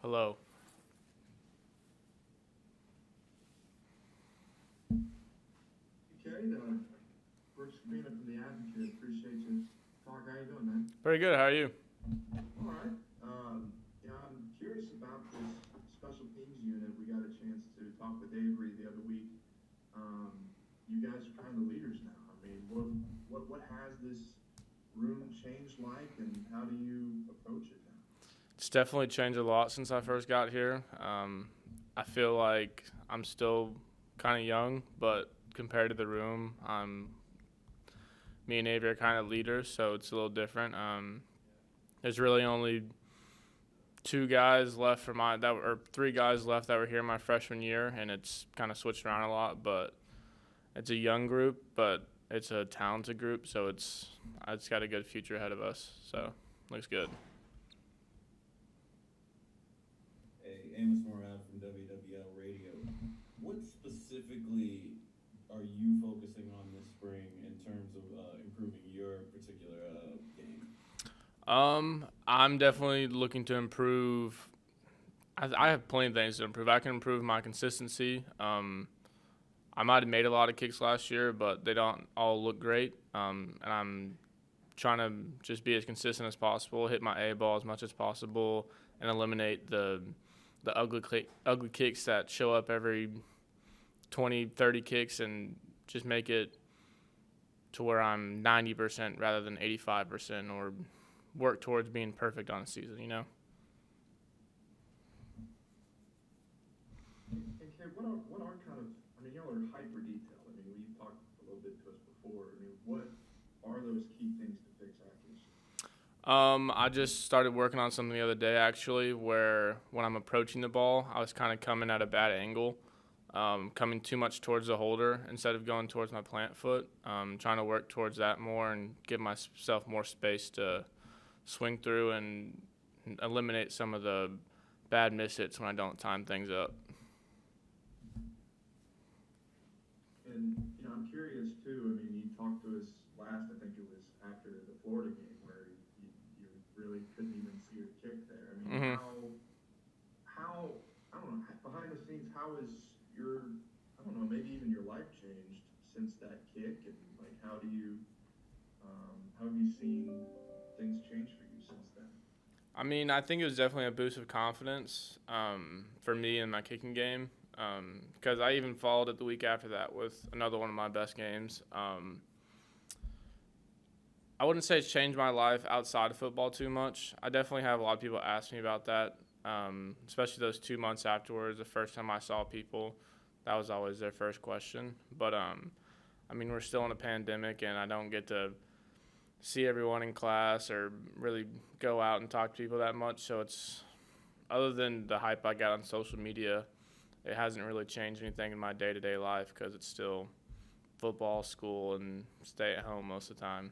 Hello. Cade, Brooks Cabina from the Advocate. Appreciate you. Talk. How you doing, man? Pretty good. How are you? All right. I'm curious about this special teams unit. We got a chance to talk with Avery the other week. You guys are kind of the leaders now. I mean, what has this room changed like, and how do you approach it now? It's definitely changed a lot since I first got here. I feel like I'm still kind of young, but compared to the room, me and Avery are kind of leaders, so it's a little different. There's really only two guys left for my that or three guys left that were here my freshman year, and it's kind of switched around a lot. But it's a young group, but it's a talented group, so it's got a good future ahead of us. So looks good. Hey, Amos Morad from WWL Radio. What specifically are you focusing on this spring in terms of improving your particular game? I'm definitely looking to improve. I have plenty of things to improve. I can improve my consistency. I might have made a lot of kicks last year, but they don't all look great. And I'm trying to just be as consistent as possible, hit my A ball as much as possible, and eliminate the ugly kicks that show up every 20, 30 kicks, and just make it to where I'm 90% rather than 85%, or work towards being perfect on a season. And Cade, what are kind of? I mean, y'all are hyper detailed. I mean, you talked a little bit to us before. I mean, what are those key things to fix accuracy? I just started working on something the other day actually, where when I'm approaching the ball, I was kind of coming at a bad angle, coming too much towards the holder instead of going towards my plant foot. Trying to work towards that more and give myself more space to swing through and eliminate some of the bad miss hits when I don't time things up. And I'm curious too. I mean, you talked to us last. I think it was after the Florida game where you really couldn't even see your kick there. I mean, hmm how I don't know behind the scenes. How is your I don't know maybe even your life changed since that kick, and like how have you seen things change for you since then? I mean, I think it was definitely a boost of confidence for me in my kicking game, because I even followed it the week after that with another one of my best games. I wouldn't say it's changed my life outside of football too much. I definitely have a lot of people ask me about that, especially those 2 months afterwards. The first time I saw people, that was always their first question. But I mean, we're still in a pandemic, and I don't get to see everyone in class or really go out and talk to people that much. So it's other than the hype I got on social media, it hasn't really changed anything in my day-to-day life because it's still football, school, and stay at home most of the time.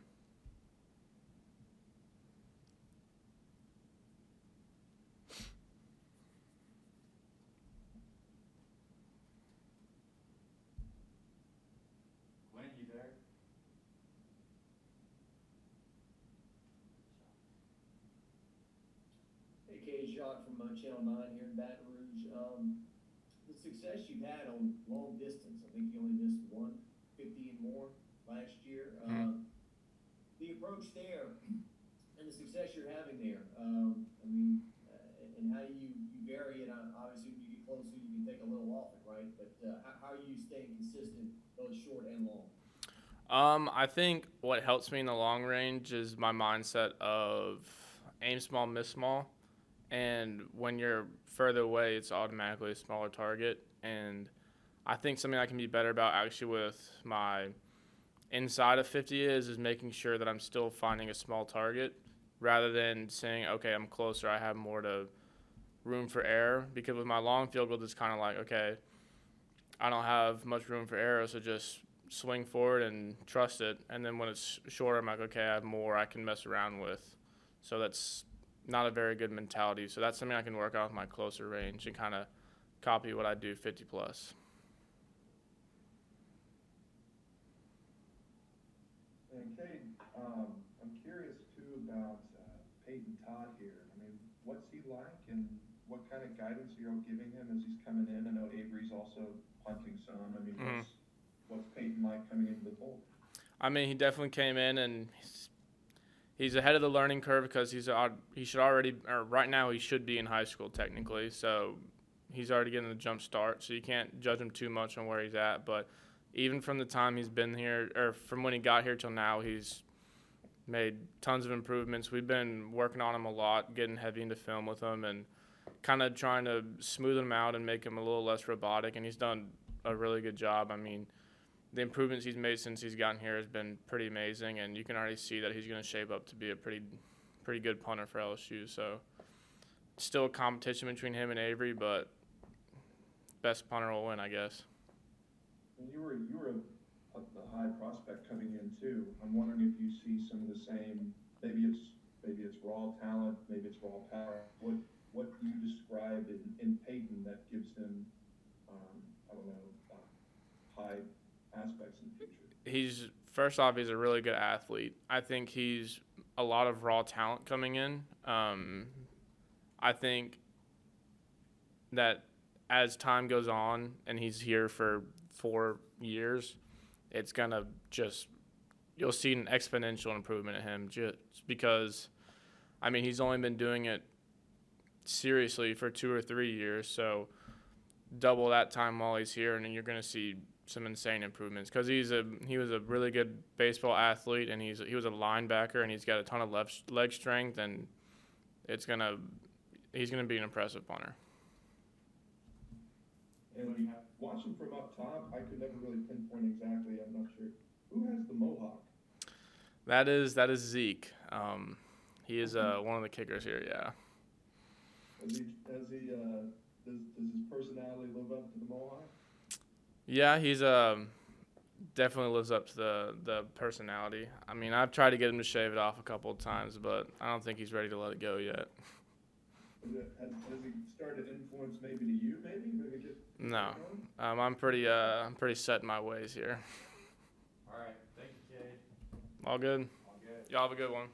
Glenn, you there? Hey, Cade York from Channel 9 here in Baton Rouge. The success you've had on long distance, I think you only missed 150 and more last year. Mm-hmm. The approach there and the success you're having there, and how you vary it. Obviously, when you get closer, you can take a little off it, right? But how are you staying consistent, both short and long? I think what helps me in the long range is my mindset of aim small, miss small. And when you're further away, it's automatically a smaller target. And I think something I can be better about actually with my inside of 50 is making sure that I'm still finding a small target rather than saying, okay, I'm closer, I have more to room for error. Because with my long field goal, it's kind of like, okay, I don't have much room for error, so just swing forward and trust it. And then when it's shorter, I'm like, okay, I have more I can mess around with. So that's not a very good mentality. So that's something I can work on with my closer range and kind of copy what I do 50 plus. And Cade, I'm curious too about Peyton Todd here. I mean, what's he like, and what kind of guidance are y'all giving him as he's coming in? I know Avery's also punting some. I mean, what's Peyton like coming into the fold? I mean, he definitely came in and he's ahead of the learning curve because he should already, or right now he should be in high school technically. So he's already getting a jump start. So you can't judge him too much on where he's at. But even from the time he's been here, or from when he got here till now, he's made tons of improvements. We've been working on him a lot, getting heavy into film with him, and kind of trying to smooth him out and make him a little less robotic. And he's done a really good job. I mean, the improvements he's made since he's gotten here has been pretty amazing, and you can already see that he's going to shape up to be a pretty good punter for LSU. So still a competition between him and Avery, but best punter will win, I guess. And you were a high prospect coming in too. I'm wondering if you see some of the same. Maybe it's raw talent, maybe it's raw power. What do you describe in Peyton that gives him, I don't know, high aspects in the future? First off, he's a really good athlete. I think he's a lot of raw talent coming in. I think that as time goes on and he's here for 4 years, it's gonna you'll see an exponential improvement in him just because, I mean, he's only been doing it seriously for 2 or 3 years. So double that time while he's here, and then you're gonna see some insane improvements because he was a really good baseball athlete, and he was a linebacker, and he's got a ton of leg strength, and he's gonna be an impressive punter. And watching from up top, I could never really pinpoint exactly. I'm not sure who has the mohawk. That is Zeke. He is one of the kickers here. Yeah. Does his personality live up to the mohawk? Yeah, he's definitely lives up to the personality. I mean, I've tried to get him to shave it off a couple of times, but I don't think he's ready to let it go yet. Has he started to influence maybe to you? Maybe get. No, I'm pretty set in my ways here. All right, thank you, Cade. All good. All good. Y'all have a good one.